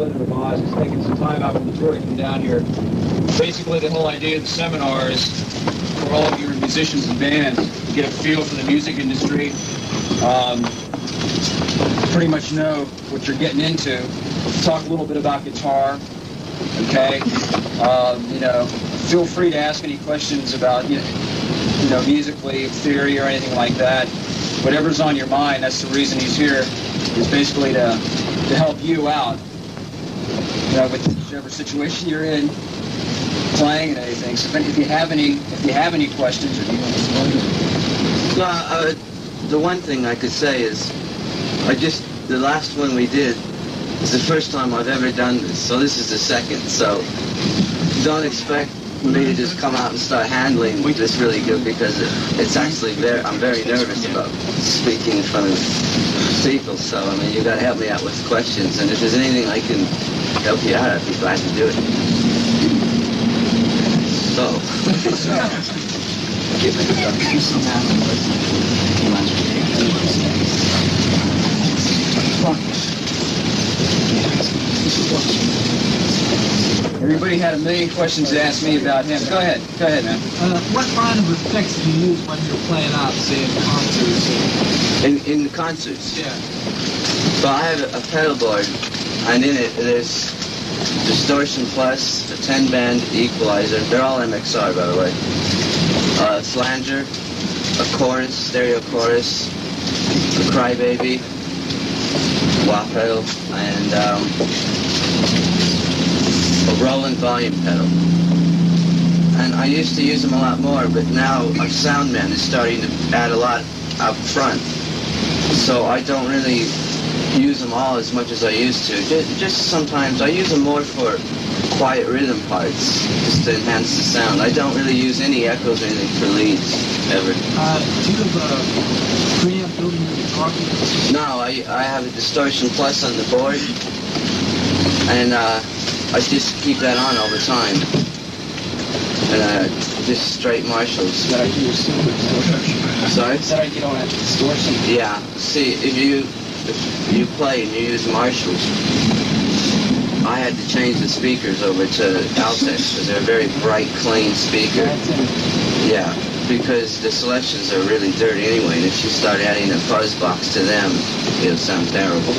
Blizzard of Oz has taken some time out from the tour to come down here. Basically, the whole idea of the seminar is for all of your musicians and bands to get a feel for the music industry, pretty much know what you're getting into. Talk a little bit about guitar, okay? Feel free to ask any questions about, musically, theory, or anything like that. Whatever's on your mind, that's the reason he's here, is basically to help you out, with whichever situation you're in, playing and everything. So if you have any questions, or do you want to explain it? Well, the one thing I could say is, the last one we did is the first time I've ever done this, so this is the second, so don't expect me to just come out and start handling this really good, because it's actually I'm very nervous about speaking in front of people, so I mean, you got to help me out with questions, and if there's anything I can help you out, I'd be glad to do it. So. Everybody had a million questions to ask me about him. Go ahead, man. What kind of effects do you use when you're playing out, say, in concerts? In the concerts? Yeah. Well, I have a pedal board, and in it there's distortion plus, a 10-band equalizer. They're all MXR, by the way. A flanger, a chorus, stereo chorus, a crybaby, wah pedal, and a Roland volume pedal. And I used to use them a lot more, but now our sound man is starting to add a lot up front. So I don't really use them all as much as I used to. Just sometimes I use them more for quiet rhythm parts, just to enhance the sound. I don't really use any echoes or anything for leads, ever. Do you have a preamp built in your guitar? No, I have a distortion plus on the board, and I just keep that on all the time. And just straight Marshalls. Is that how you assume distortion? Sorry? Is that how you get on that distortion? Yeah. See, if you play and you use Marshalls, I had to change the speakers over to Altex because they're a very bright, clean speaker. Yeah, because the selections are really dirty anyway, and if you start adding a fuzz box to them, it'll sound terrible.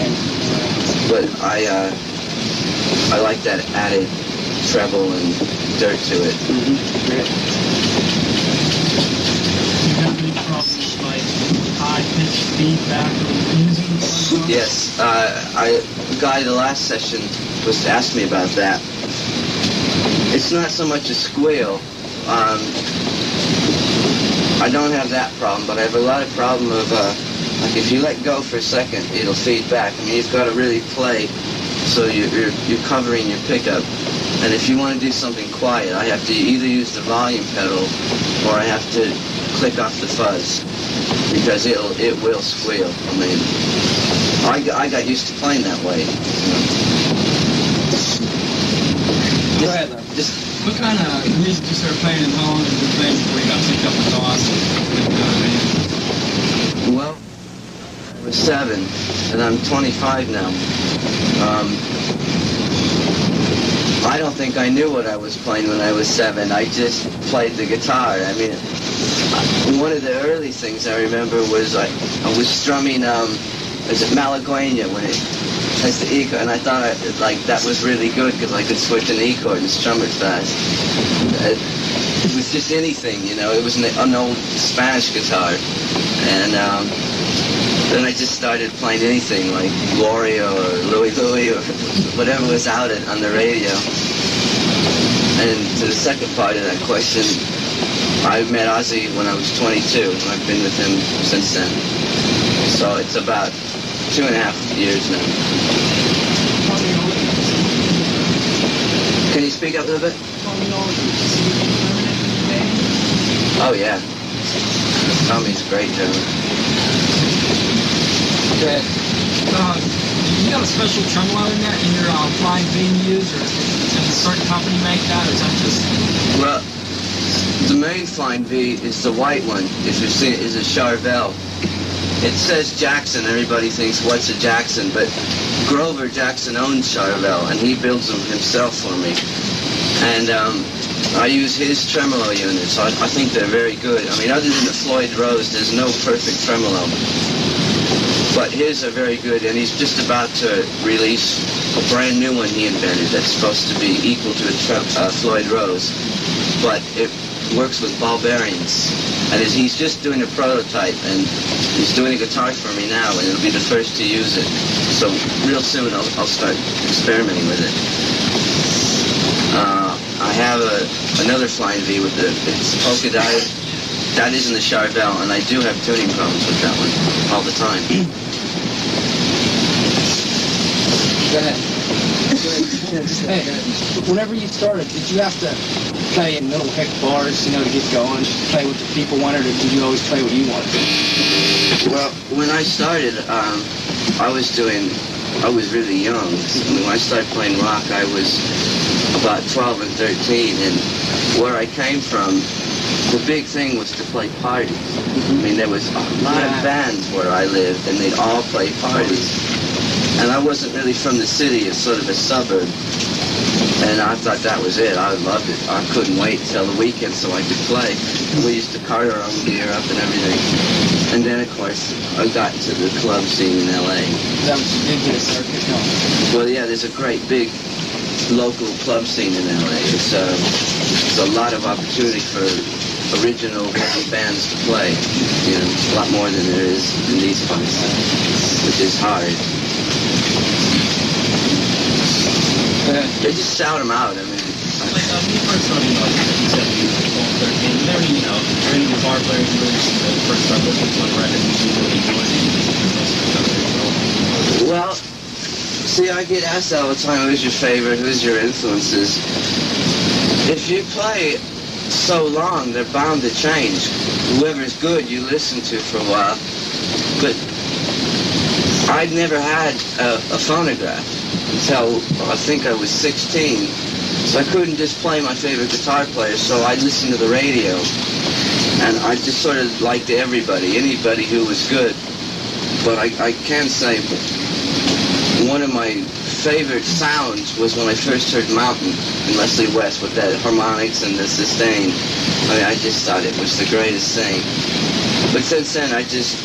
But I like that added treble and dirt to it. Mm-hmm. Great. Do you have any problems like high-pitched feedback or using the fuzz box? Yes, the guy the last session was to ask me about that. It's not so much a squeal. I don't have that problem, but I have a lot of problem of, like if you let go for a second, it'll feed back. I mean, you've got to really play, so you're covering your pickup. And if you want to do something quiet, I have to either use the volume pedal, or I have to click off the fuzz, because it will squeal. I mean, I got used to playing that way. Go ahead, Larry. What kind of music you started playing in Holland and playing before you got picked up with Austin? Well, I was 7, and I'm 25 now. I don't think I knew what I was playing when I was 7. I just played the guitar. I mean, one of the early things I remember was I was strumming, is it Malagueña, when it has the E chord, and I thought that was really good because I could switch an E chord and strum it fast. It was just anything, you know. It was an old Spanish guitar, and then I just started playing anything like Gloria or Louie Louie or whatever was out on the radio. And to the second part of that question, I met Ozzy when I was 22, and I've been with him since then. So it's about 2.5 years now. Can you speak up a little bit? Oh yeah. Tommy's a great drummer. Okay. You got a special tremolo in there in your flying V you use, or does a certain company make that, or is that just? Well, the main flying V is the white one. If you see it, is a Charvel. it says Jackson. Everybody thinks, what's a Jackson? But Grover Jackson owns Charvel, and he builds them himself for me. And I use his tremolo units. I think they're very good. I mean, other than the Floyd Rose, there's no perfect tremolo. But his are very good, and he's just about to release a brand new one he invented that's supposed to be equal to a Floyd Rose. But it works with ball bearings. And he's just doing a prototype, and he's doing a guitar for me now, and it'll be the first to use it. So real soon I'll start experimenting with it. I have another Flying V with it's polka dotted. That isn't the Charvel, and I do have tuning problems with that one all the time. Go ahead. Hey, whenever you started, did you have to play in little hick bars, to get going, play what the people wanted, or did you always play what you wanted? Well, when I started, I was really young. When I started playing rock, I was about 12 and 13, and where I came from, the big thing was to play parties. I mean, there was a lot of bands where I lived, and they'd all play parties. And I wasn't really from the city, it's sort of a suburb. And I thought that was it. I loved it. I couldn't wait till the weekend so I could play. And we used to cart our own gear up and everything. And then, of course, I got into the club scene in L.A. That was you did get a circuit going. Well, yeah, there's a great big local club scene in L.A. It's a lot of opportunity for original heavy bands to play. A lot more than there is in these parts, which is hard. They just shout them out. I mean, when you first started, you said you were 12, 13, there were, any guitar players who first started listening to one record and you really enjoyed it? Well, see, I get asked all the time, who's your favorite, who's your influences? If you play so long, they're bound to change. Whoever's good, you listen to for a while. But I'd never had a phonograph until I think I was 16. So I couldn't just play my favorite guitar player, so I'd listen to the radio. And I just sort of liked anybody who was good. But I can say one of my favorite sounds was when I first heard Mountain and Leslie West with that harmonics and the sustain. I mean, I just thought it was the greatest thing. But since then, I just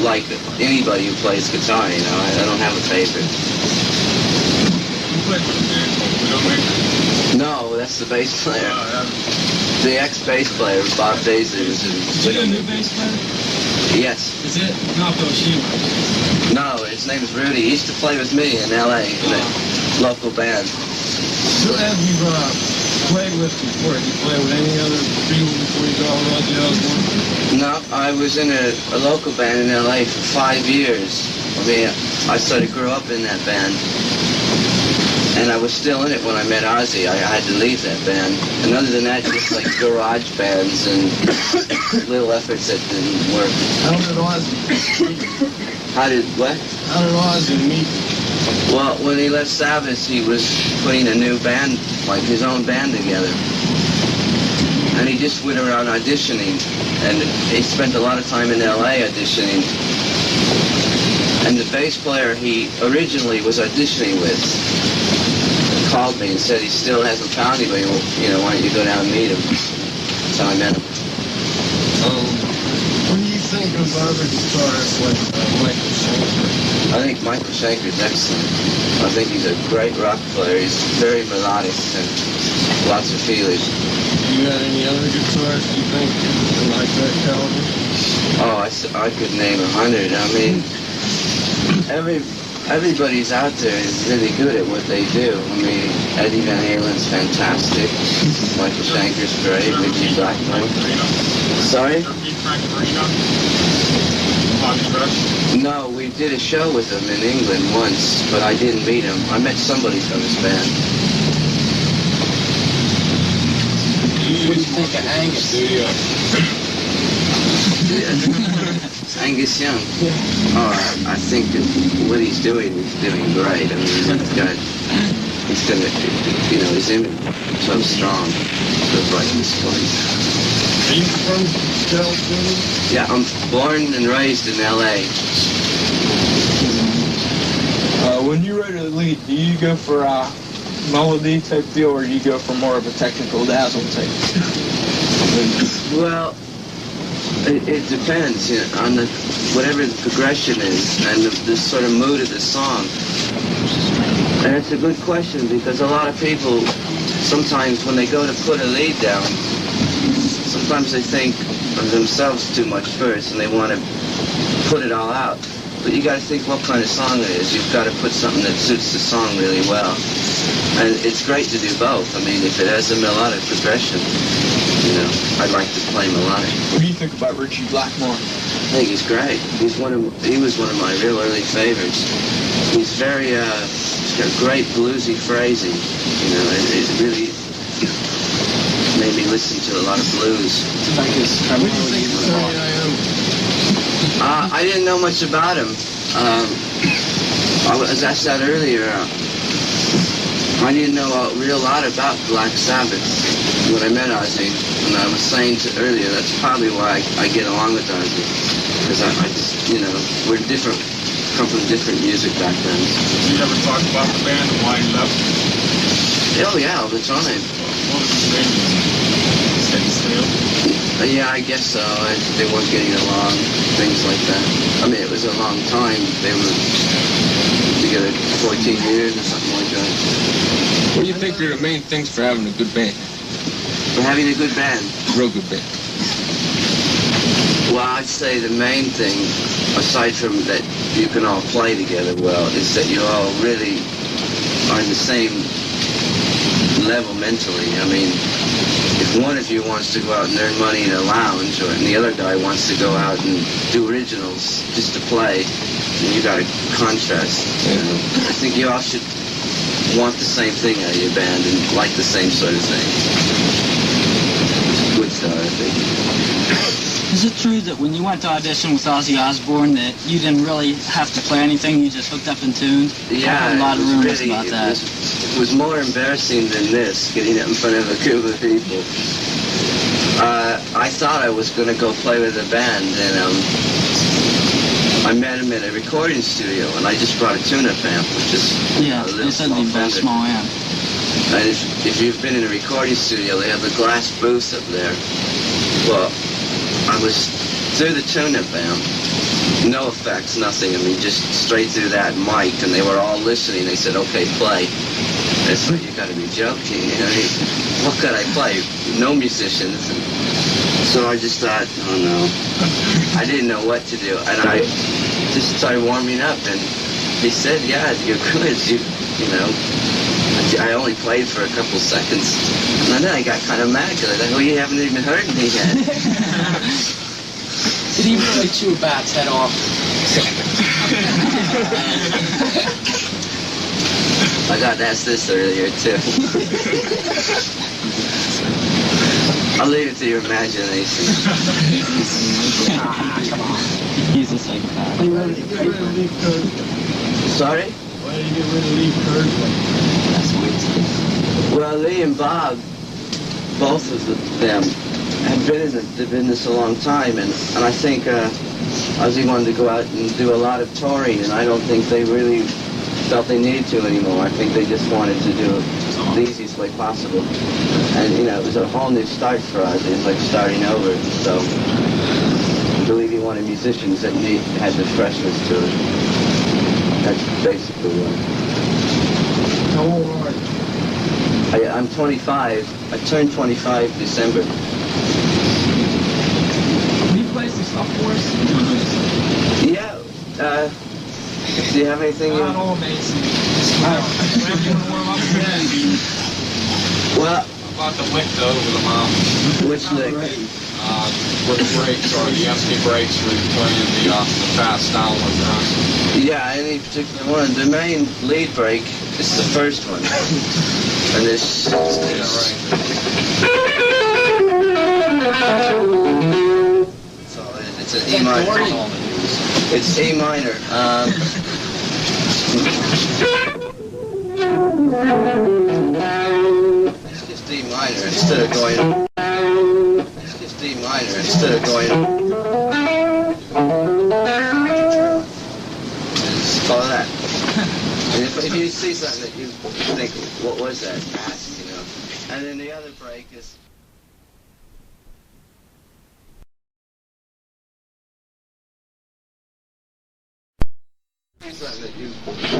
like anybody who plays guitar, I don't have a favorite. You played with a band called Widowmaker? No, that's the bass player. The ex-bass player, Bob Daisley, was in Did you get a new bass player? Yes. Is it Naoko Shima? No, his name's Rudy. He used to play with me in L.A. in a local band. Who have you played with before? Did you play with any other people before you got on the Osborne? No, I was in a local band in L.A. for 5 years. I mean, I sort of grew up in that band. And I was still in it when I met Ozzy. I had to leave that band. And other than that, just like garage bands and little efforts that didn't work. How did Ozzy? How did what? How did Ozzy meet? Well, when he left Sabbath, he was putting a new band, like his own band together. And he just went around auditioning. And he spent a lot of time in L.A. auditioning. And the bass player he originally was auditioning with called me and said he still hasn't found anybody. Why don't you go down and meet him? So I met him. What do you think of other guitarists like Michael Schenker? I think Michael Schenker's excellent. I think he's a great rock player. He's very melodic and lots of feeling. You got any other guitarists you think are like that caliber? Oh, I could name 100. I mean, everybody's out there is really good at what they do. I mean, Eddie Van Halen's fantastic. Michael Schenker's great. Richie Blackmore. Sorry? No, we did a show with him in England once, but I didn't meet him. I met somebody from his band. What do you think of Angus? Angus Young. Oh, I think that what he's doing great. I mean, he's gonna, his image so strong, so bright in his voice. Are you from Seattle, too? Yeah, I'm born and raised in L.A. When you write a lead, do you go for a melody type feel, or do you go for more of a technical dazzle type? Well, it depends, you know, on whatever the progression is and the sort of mood of the song. And it's a good question, because a lot of people, sometimes when they go to put a lead down, sometimes they think of themselves too much first and they want to put it all out. But you got to think what kind of song it is. You've got to put something that suits the song really well. And it's great to do both. I mean, if it has a melodic progression, you know, I'd like to play melodic. What do you think about Richie Blackmore? I think he's great. He was one of my real early favorites. He's very, he's got great bluesy phrasing. You know, it really made me listen to a lot of blues. Like his What do you think of Sonny I.M.? I didn't know much about him. As I said earlier, I didn't know a real lot about Black Sabbath when I met Ozzy. And I was saying earlier, that's probably why I get along with Ozzy. Because I just, you know, we're different, come from different music backgrounds. Did you ever talk about the band and why you left? Oh yeah, all the time. What was his name? Steady Still? Yeah, I guess so. They weren't getting along, things like that. I mean, it was a long time. They were together 14 years or something like that. What do you think are the main things for having a good band? For having a good band? Real good band. Well, I'd say the main thing, aside from that you can all play together well, is that you all really are in the same level mentally. I mean, if one of you wants to go out and earn money in a lounge, and the other guy wants to go out and do originals just to play, then you got a contrast. You know? I think you all should want the same thing out of your band and like the same sort of thing. It's a good start, I think. Is it true that when you went to audition with Ozzy Osbourne that you didn't really have to play anything, you just hooked up and tuned? Yeah, I've heard a lot of rumors about that. It was more embarrassing than this, getting up in front of a group of people. I thought I was going to go play with a band, and I met him at a recording studio, and I just brought a tune-up amp, which is yeah, a they said small they'd been a Fender. small amp. And if you've been in a recording studio, they have a glass booth up there. Well, I was through the tune-up amp, no effects, nothing. I mean, just straight through that mic, and they were all listening. They said, "Okay, play." I said, "You got to be joking! You know, what could I play? No musicians." So I just thought, "Oh no!" I didn't know what to do, and I just started warming up. And he said, "Yeah, you're good. You know." I only played for a couple seconds, and then I got kind of mad because I thought, "Well, you haven't even heard me yet." Did he really chew a bat's head off? I got asked this earlier too. I'll leave it to your imagination. Come on. He's a psychopath. Why did you get rid of Lee Kirk? Sorry? Why did you get rid of Lee Kirk? That's weird. Well, Lee and Bob, both of them, have been in the business a long time, and I think Ozzy wanted to go out and do a lot of touring, and I don't think they really felt they needed to anymore. I think they just wanted to do it the easiest way possible. And, you know, it was a whole new start for Ozzy. It was like starting over. So I believe he wanted musicians that had the freshness to it. That's basically what. How old are you? I'm 25. I turned 25 December. Can you play some stuff for us? Yeah. Do you have anything? Not all amazing. Just whatever you want to warm up with. Well, About the lick though with the mom. which lick? With the brakes or the empty brakes where you're playing the fast downward thrust. Yeah, any particular one. The main lead break is the first one. And this. Yeah, right. That's all it is. It's an E minor. It's A minor. It's just D minor instead of going. It's just D minor. minor instead of going. Just follow that. And if you see something that you think, what was that? Ask, you know. And then the other break is. Something that you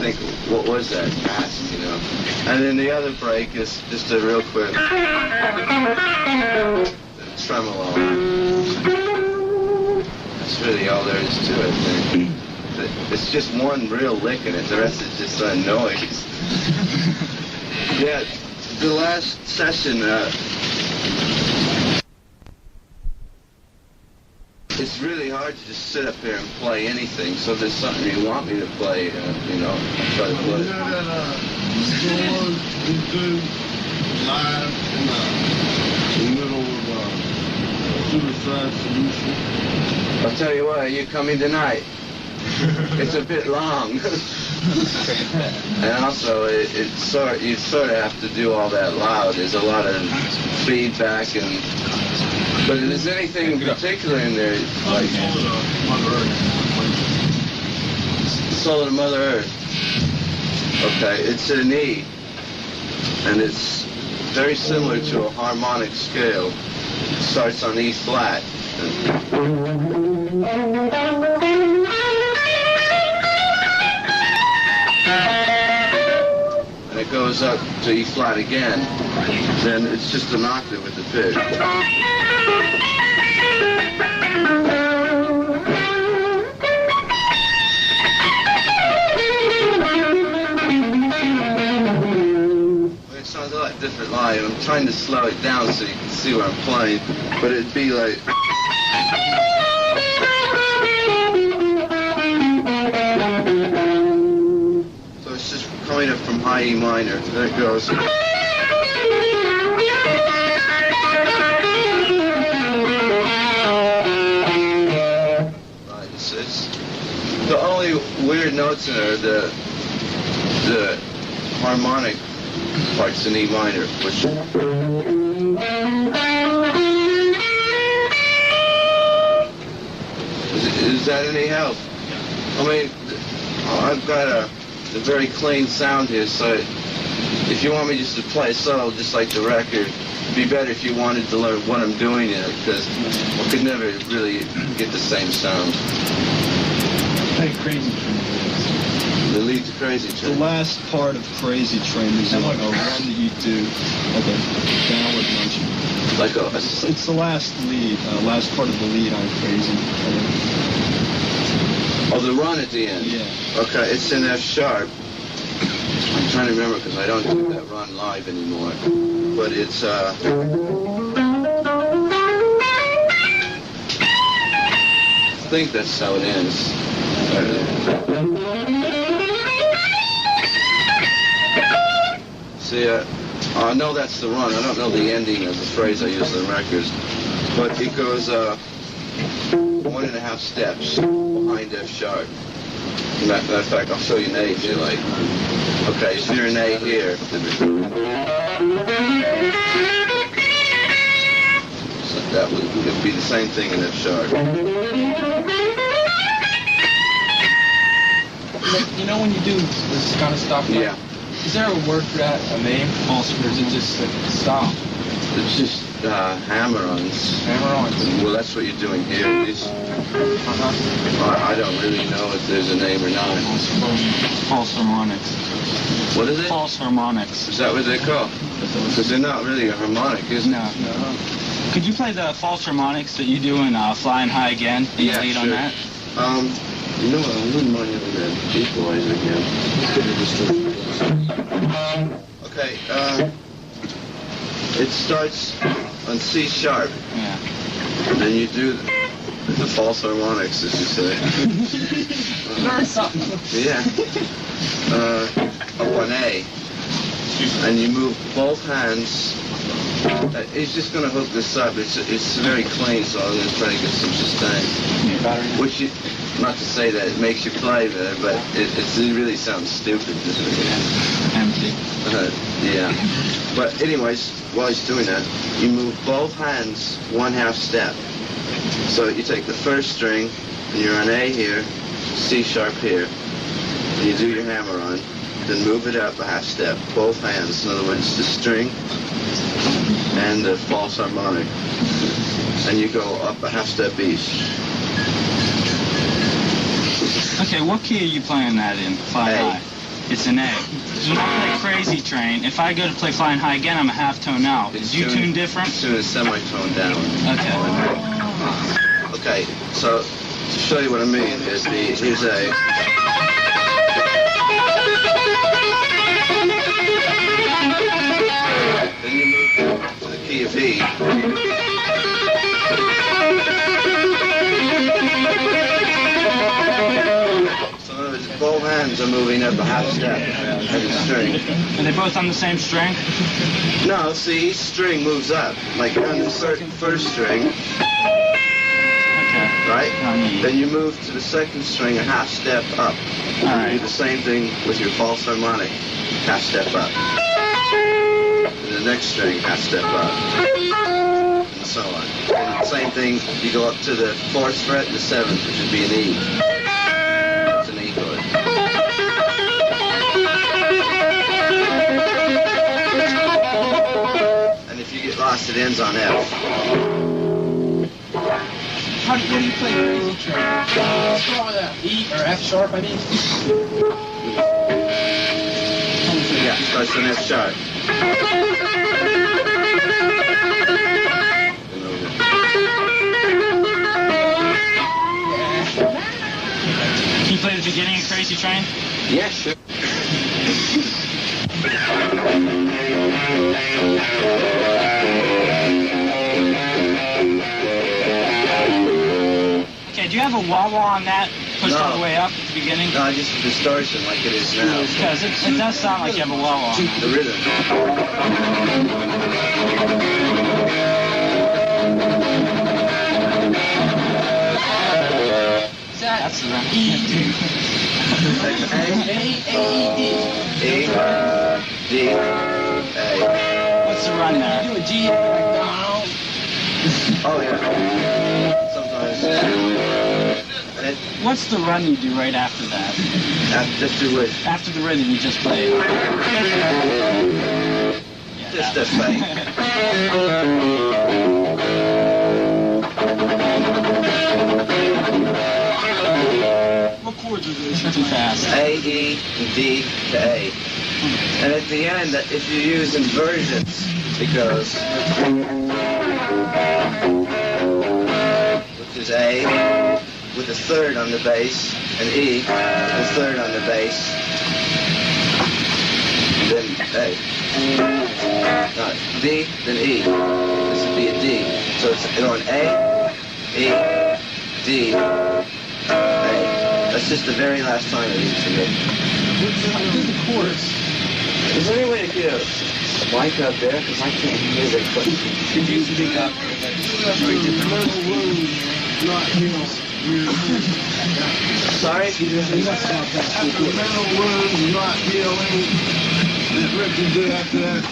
think, what was that? Ask, you know. And then the other break is just a real quick tremolo. That's really all there is to it. It's just one real lick in it. The rest is just a noise. Yeah, the last session. It's really hard to just sit up here and play anything, so if there's something you want me to play, you know, I'll try to play it. You know that stores we do live in the middle of Suicide Solution? I'll tell you what, you coming tonight? It's a bit long. And also, you sort of have to do all that loud. There's a lot of feedback and... But if there's anything in particular in there, like Soul of Mother Earth. Okay, it's an E, and it's very similar to a harmonic scale. It starts on E flat. And it goes up to E flat again. Then it's just an octave with the pitch. It sounds a lot different live. I'm trying to slow it down so you can see what I'm playing, but it'd be like... So it's just coming up from high E minor. There it goes. The only weird notes in there are the harmonic parts in E minor, which is that any help? I mean, I've got a very clean sound here, so if you want me just to play solo, just like the record, it'd be better if you wanted to learn what I'm doing in it, because I could never really get the same sound. Play Crazy Train. The lead to Crazy Train. The last part of Crazy Train is a run that you do, like a downward motion. Like It's the last lead, last part of the lead on Crazy. Oh, the run at the end? Yeah. Okay, it's in F sharp. I'm trying to remember because I don't do that run live anymore. But it's, I think that's how it ends. See, I know that's the run. I don't know the ending of the phrase I use in the records. But it goes 1.5 steps behind F sharp. Matter of fact, I'll show you an A here. Like, okay, so you're an A here. So that would be the same thing in F sharp. You know when you do this kind of stuff? Yeah. Is there a word for that, a name? Or is it just a style? It's just hammer-ons. Hammer-ons. Well, that's what you're doing here. I don't really know if there's a name or not. False harmonics. What is it? False harmonics. Is that what they're called? Because they're not really a harmonic, is it? No. Could you play the false harmonics that you do in Flying High Again? Yeah, lead sure. on that? You know what? I wouldn't mind having that equalizer again. Okay, it starts on C sharp. Yeah. And then you do the false harmonics, as you say. Learn something. Yeah. Up on A. And you move both hands. He's just going to hook this up. It's very clean, so I'm going to try to get some sustain. Which, not to say that it makes you play better, but it really sounds stupid. Empty. Yeah. But anyways, while he's doing that, you move both hands 1/2 step. So you take the first string, and you're on A here, C sharp here, and you do your hammer on, then move it up a half step, both hands. In other words, the string and the false harmonic, and you go up a half step each. Okay, what key are you playing that in? Flying A. high. It's an A. When I play Crazy Train, if I go to play Flying High again, I'm a half tone out. Is you tune different? It's tuned a semitone down. Okay. Okay, so to show you what I mean, here's A. Then you move to the key of E. So in other words, both hands are moving up a half step of the string. Are they both on the same string? No, see, each string moves up. Like on the first string, Okay. right? On E. Then you move to the second string a half step up. All You right. do the same thing with your false harmonic, half step up. And the next string, half step up. And so on. And same thing, you go up to the 4th fret and the 7th, which would be an E. It's an E chord. And if you get lost, it ends on F. What do you play Crazy Train? Start with a E or F sharp, I mean. Yeah, starts on F sharp. Can you play the beginning of Crazy Train? Yeah, sure. Okay, do you have a wah-wah on that pushed all the way up at the beginning? No, just a distortion like it is now. Because it does sound like you have a wah-wah on that. The rhythm. That's the run. That's A, A-E-D. E, D, A. What's the run there? You do a G like McDonald. Oh, yeah. Sometimes. And it, What's the run you do right after that? just do it. After the rhythm you just played. Just a fake. What chords are those? Too fast. A, E, D to A. And at the end, if you use inversions, it goes, which is A with a third on the bass, and E with a third on the bass, and then A. No, D, then E. This would be a D. So it's going A, E, D, A. That's just the very last time I used it. Do the chorus. Is there any way to get a mic up there? Because I can't hear the question. Could you speak up? Sorry? That's the mental wound not healing that Ricky did after that.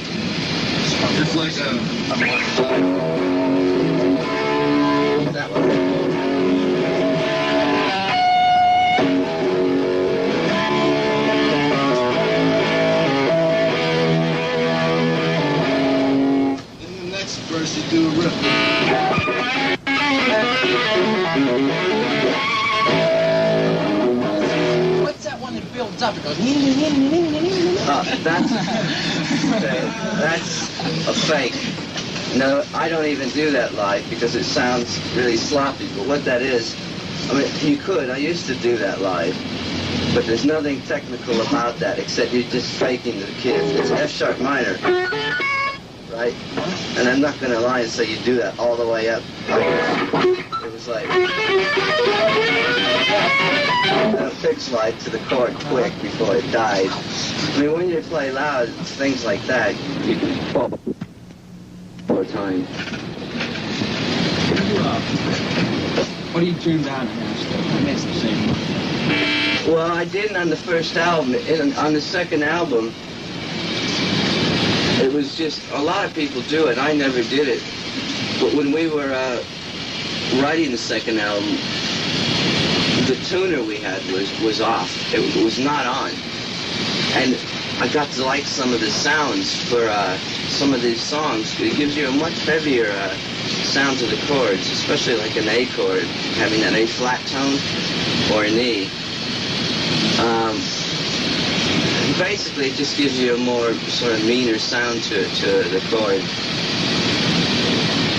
It's like That one. in the next verse you do a riff. What's that one that builds up? It goes. That's a fake. No, I don't even do that live because it sounds really sloppy. But what that is, I mean, you could. I used to do that live. But there's nothing technical about that except you're just faking the kids. It's F sharp minor, right? And I'm not going to lie and say you do that all the way up. It was like a pick slide to the chord quick before it died. I mean, when you play loud, things like that, you can fall over time. What do you tune down to now? Still, it makes the same one. Well, I didn't on the first album. On the second album, it was just, a lot of people do it. I never did it. But when we were writing the second album, the tuner we had was off. It was not on. And I got to like some of the sounds for some of these songs. It gives you a much heavier sound to the chords, especially like an A chord, having that A flat tone or an E. Basically, it just gives you a more sort of meaner sound to the chord.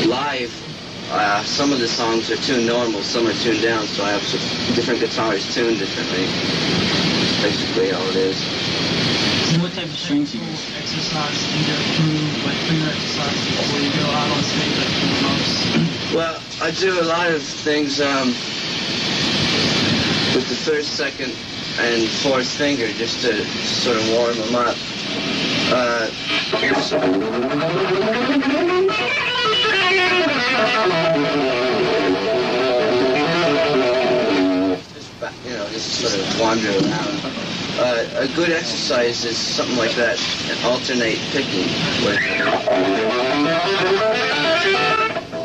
Live, some of the songs are tuned normal, some are tuned down, so I have different guitars tuned differently. That's basically all it is. And what type of strings you use? Exercise in your groove, like finger exercise before you go out on stage, like most. Well, I do a lot of things with the first, second, and fourth finger just to sort of warm them up. Just, just sort of wander around. A good exercise is something like that, an alternate picking, where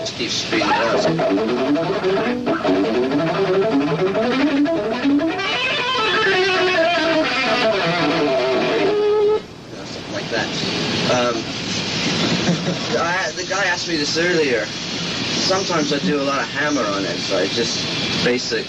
just keep speeding it up. Something like that. The guy asked me this earlier. Sometimes I do a lot of hammer on it, so I just basic.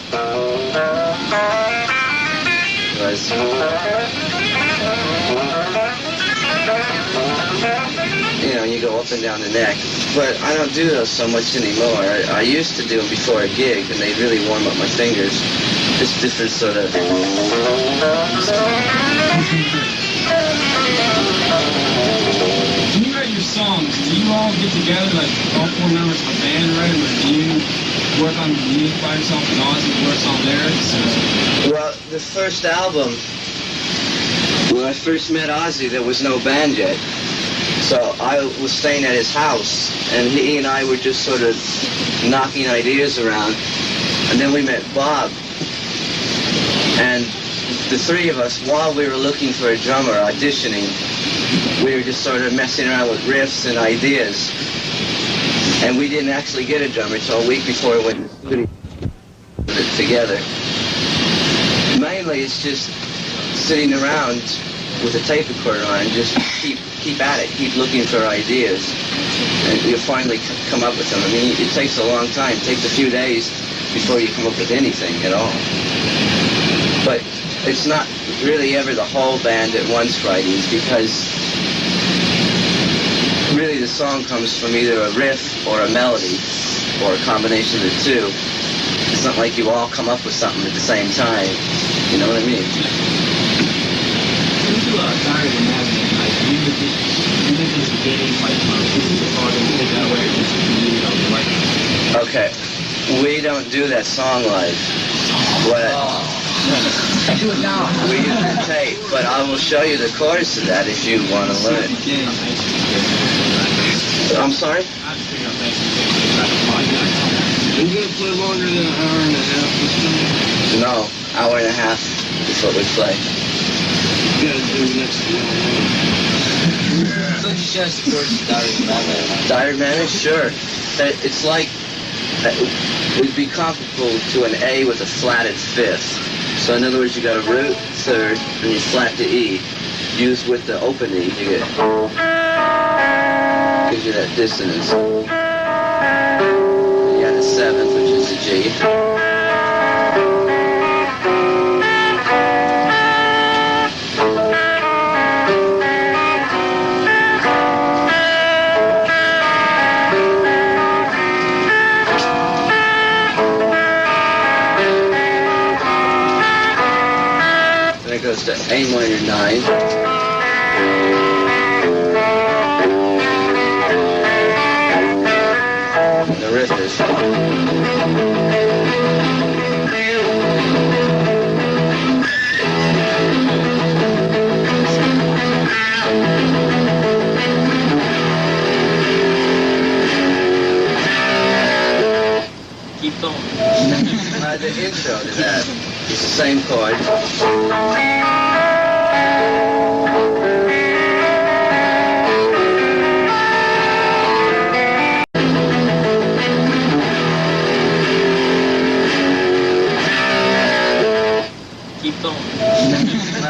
You go up and down the neck. But I don't do those so much anymore. I used to do them before a gig, and they really warm up my fingers. Just different sort of... When you write your songs, do you all get together, like all four members of a band, right? Or do you work on the music by yourself and Ozzy works on lyrics? Well, the first album, when I first met Ozzy, there was no band yet. So I was staying at his house, and he and I were just sort of knocking ideas around. And then we met Bob. And the three of us, while we were looking for a drummer, auditioning, we were just sort of messing around with riffs and ideas. And we didn't actually get a drummer until a week before we went to the studio to put it together. Mainly it's just sitting around with a tape recorder on and just keep at it, keep looking for ideas. And you'll finally come up with them. I mean, it takes a long time. It takes a few days before you come up with anything at all. But it's not really ever the whole band at once writing, because really the song comes from either a riff or a melody, or a combination of the two. It's not like you all come up with something at the same time. You know what I mean? When you started imagining, like, you mentioned at the beginning, like, this is a part and take that away, just you know, like... Okay, we don't do that song live. Do it now. We use the tape, but I will show you the chords to that if you want to learn. I'm sorry? You gonna play longer than an hour and a half this time? No, hour and a half is what we play. You gotta do next one. So you show us the chords to Diary Madness. Diary Madness? Sure. It's like, it would be comparable to an A with a flatted fifth. So in other words, you got a root third, and you flat the E. Used with the open E, you get, gives you that dissonance. You got a seventh, which is the G. Goes to A minor 9. And the riff is. Keep going. The intro to that is the same chord.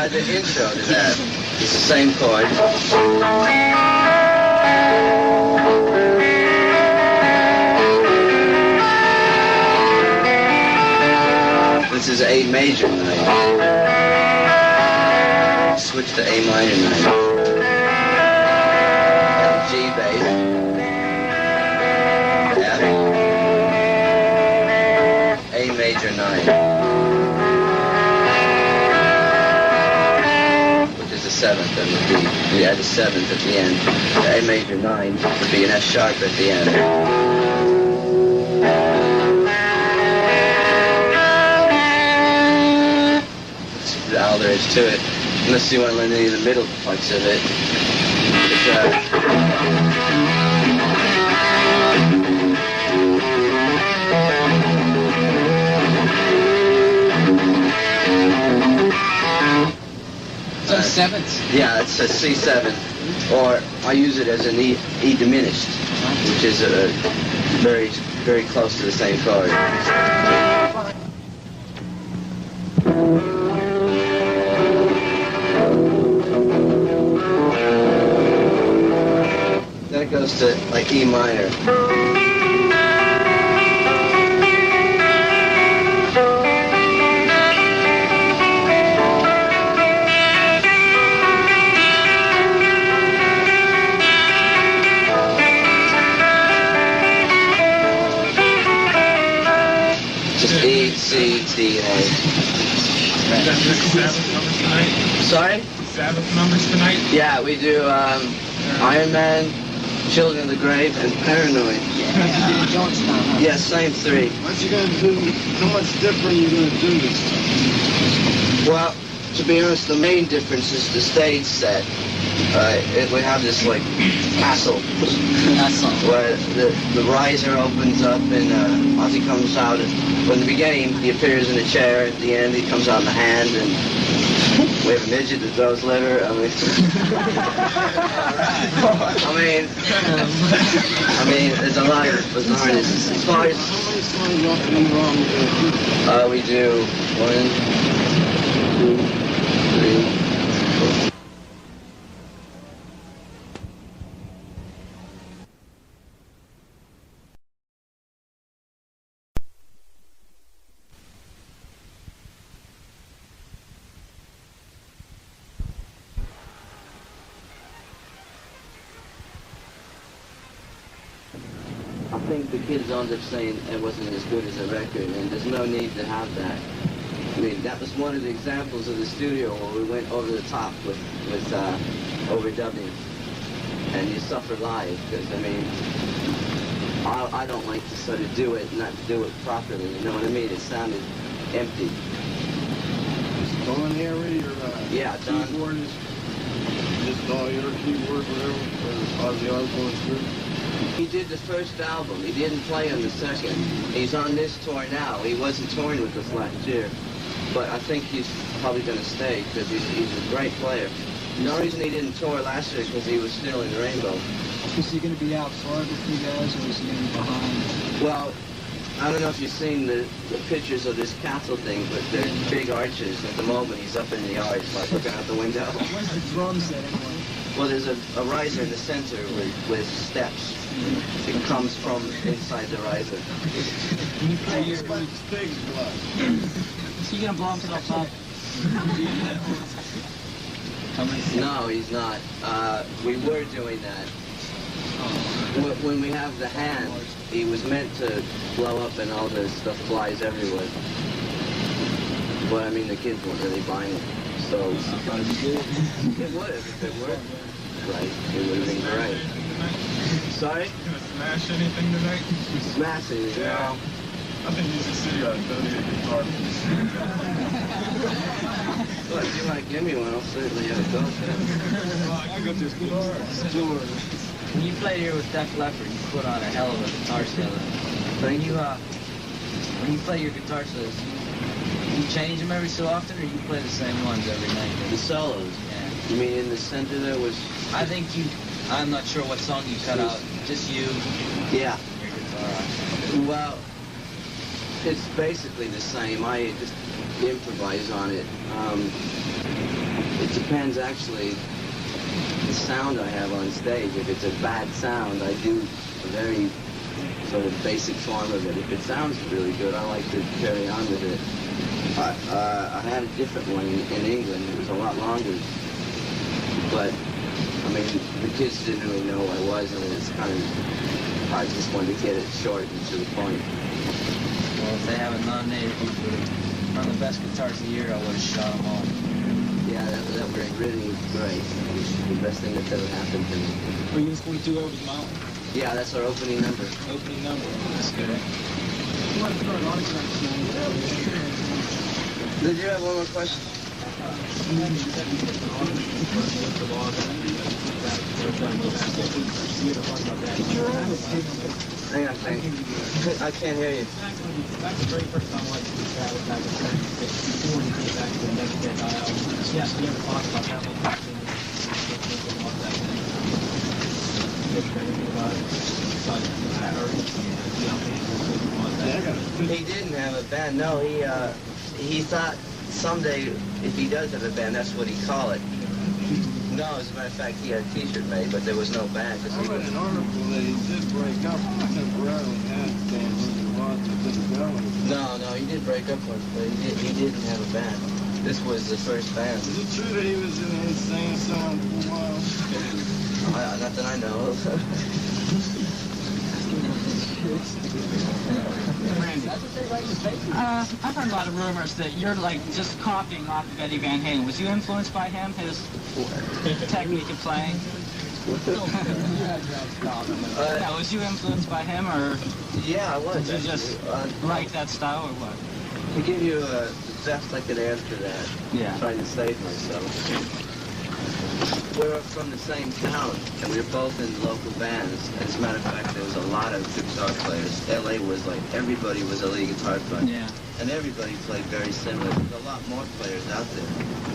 The intro to that. It's the same chord. This is A major 9. Switch to A minor 9. G bass. F. A major 9. Which is the 7th and would be, we add the 7th at the end. The A major 9 would be an F sharp at the end. All there is to it, unless you want to learn any of the middle parts of it. So sevenths? Yeah, it's a C7, or I use it as an E diminished, which is very, very close to the same chord. That goes to like E minor. Just E, C, D, A. Sabbath numbers tonight? Sorry? Sabbath numbers tonight? Yeah, we do Iron Man, Children of the Grave, and Paranoid. Yeah, same 3. What you gonna do? How much different you gonna do this time? Well, to be honest, the main difference is the stage set. We have this like castle where the riser opens up and Ozzy comes out. Well, in the beginning, he appears in a chair. At the end, he comes out in a hand, and we have a midget that throws litter. I mean, there's a lot of bizarreness. As far as How many songs off and wrong you gonna do? we do 1, 2, 3, 4. I think the kids ended up saying it wasn't as good as a record, and there's no need to have that. I mean, that was one of the examples of the studio where we went over the top with overdubbing, and you suffer live, because, I mean, I don't like to sort of do it, not do it properly, you know what I mean? It sounded empty. Is Don here already, or Yeah, Don. keyboard is just all your keyboard, whatever, or Ozzy Osbourne's group? He did the first album. He didn't play on the second. He's on this tour now. He wasn't touring with us last year. But I think he's probably going to stay because he's a great player. The only reason he didn't tour last year is because he was still in Rainbow. Is he going to be out front with you guys, or is he going to be behind? Well, I don't know if you've seen the pictures of this castle thing, but they're big arches. At the moment, he's up in the yard, like looking out the window. Where's the drum set anyway? Well, there's a riser in the center with steps. It comes from inside the riser. Everybody's pig's blood. Is he going to blow himself up? No, he's not. We were doing that. When we have the hand, he was meant to blow up and all the stuff flies everywhere. But I mean, the kids weren't really buying it. So it would have if it worked right. It would have been great. Sorry? Gonna smash anything tonight? Smashing, you know. I think you should see a 38 guitar piece. Well, if you want to give me one, I'll certainly have a go for it. I got this guitar. When you played here with Def Leppard, you put on a hell of a guitar solo. Thank you. When you play your guitar solos, you change them every so often, or you play the same ones every night? The solos. Yeah. You mean in the center there was... I think I'm not sure what song you cut out. Just you. Yeah. Your guitar. Well, It's basically the same. I just improvise on it. It depends, actually, the sound I have on stage. If it's a bad sound, I do a very sort of basic form of it. If it sounds really good, I like to carry on with it. I had a different one in England. It was a lot longer. But, I mean, the kids didn't really know who I was, and it's kind of, I just wanted to get it short and to the point. Well, if they haven't nominated you for one of the best guitars of the year, I would have shot them all. Yeah, that was really great. It was the best thing that's ever happened to me. Are you just going to do Over the Mountain? Yeah, that's our opening number. Opening number. That's good. Did you have one more question? Hang on, I can't hear you. That's the very first time I went to travel back in 1964 when you came back to the Never Get Die album. Yes, you ever talked about that one? He didn't have a band. No, he thought someday if he does have a band, that's what he'd call it. No, as a matter of fact, he had a T-shirt made, but there was no band. I read an article that he did break up temporarily and band with the Rhoads that didn't go. No, he did break up once, but he didn't have a band. This was the first band. Is it true that he was in an insane asylum for a while? Not that I know of. I've heard a lot of rumors that you're like just copying off of Eddie Van Halen. Was you influenced by him, his technique of playing? Was you influenced by him, or yeah, I was. did you just like that style, or what? To give you the best I could answer that, trying to save myself. We're from the same town, and we were both in local bands. As a matter of fact, there was a lot of guitar players. LA was like, everybody was a lead guitar player. Yeah. And everybody played very similar. There's a lot more players out there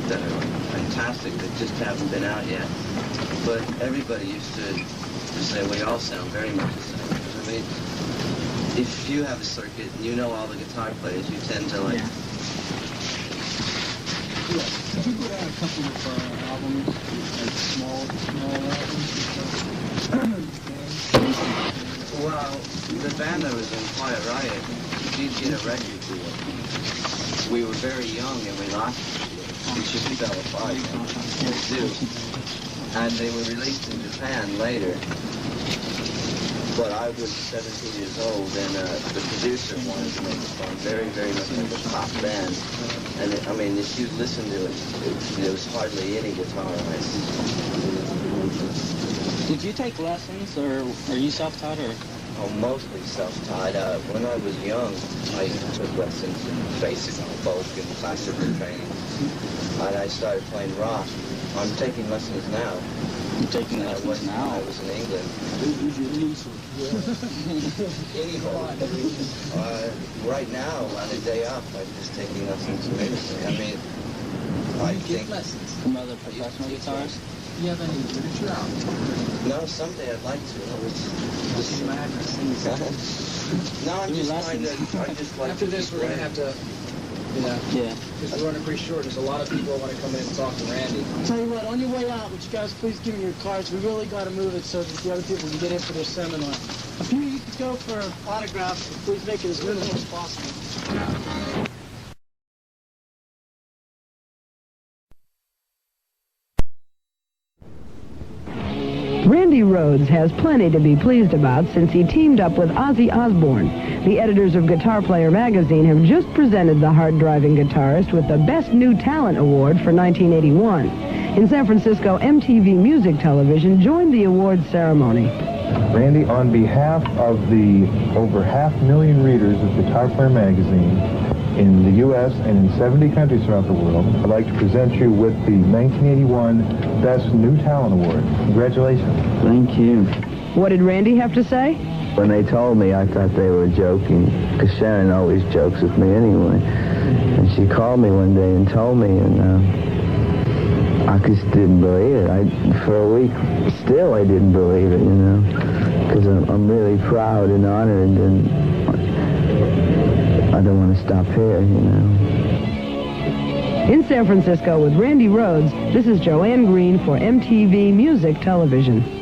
that are fantastic that just haven't been out yet. But everybody used to say we all sound very much the same. I mean, if you have a circuit and you know all the guitar players, you tend to like... Yeah. Did you put out a couple of albums, like small albums? Well, the band that was in Quiet Riot did get a record deal. We were very young and we lost it. It just fell apart. And they were released in Japan later. But I was 17 years old, and the producer wanted to make it sound very, very much like a pop band. And I mean, if you listen to it, there was hardly any guitar on it. Did you take lessons, or are you self-taught, or? Oh, mostly self-taught. When I was young, I took lessons in basic folk and classical training. And I started playing rock. I'm taking lessons now. You're taking lessons now? I was in England. Who's your teacher? Anybody. Right now, on a day off, I'm just taking lessons. I mean, I think... lessons from other professional guitarists? Do you have any literature out? No, someday I'd like to. No, I'm just trying to... I just like After this, we're going to have to... Yeah. Because we're running pretty short. There's a lot of people who want to come in and talk to Randy. I'll tell you what, on your way out, would you guys please give me your cards? We really got to move it so that the other people can get in for their seminar. If you could go for autographs, please make it as minimal as possible. Randy Rhoads has plenty to be pleased about since he teamed up with Ozzy Osbourne. The editors of Guitar Player magazine have just presented the hard-driving guitarist with the Best New Talent Award for 1981. In San Francisco, MTV Music Television joined the awards ceremony. Randy, on behalf of the over 500,000 readers of Guitar Player magazine in the U.S. and in 70 countries throughout the world, I'd like to present you with the 1981 Best New Talent Award. Congratulations. Thank you. What did Randy have to say? When they told me, I thought they were joking, because Sharon always jokes with me anyway. And she called me one day and told me, and I just didn't believe it. For a week, still I didn't believe it, because I'm really proud and honored, and I I don't want to stop here, you know. In San Francisco with Randy Rhoads, this is Joanne Green for MTV Music Television.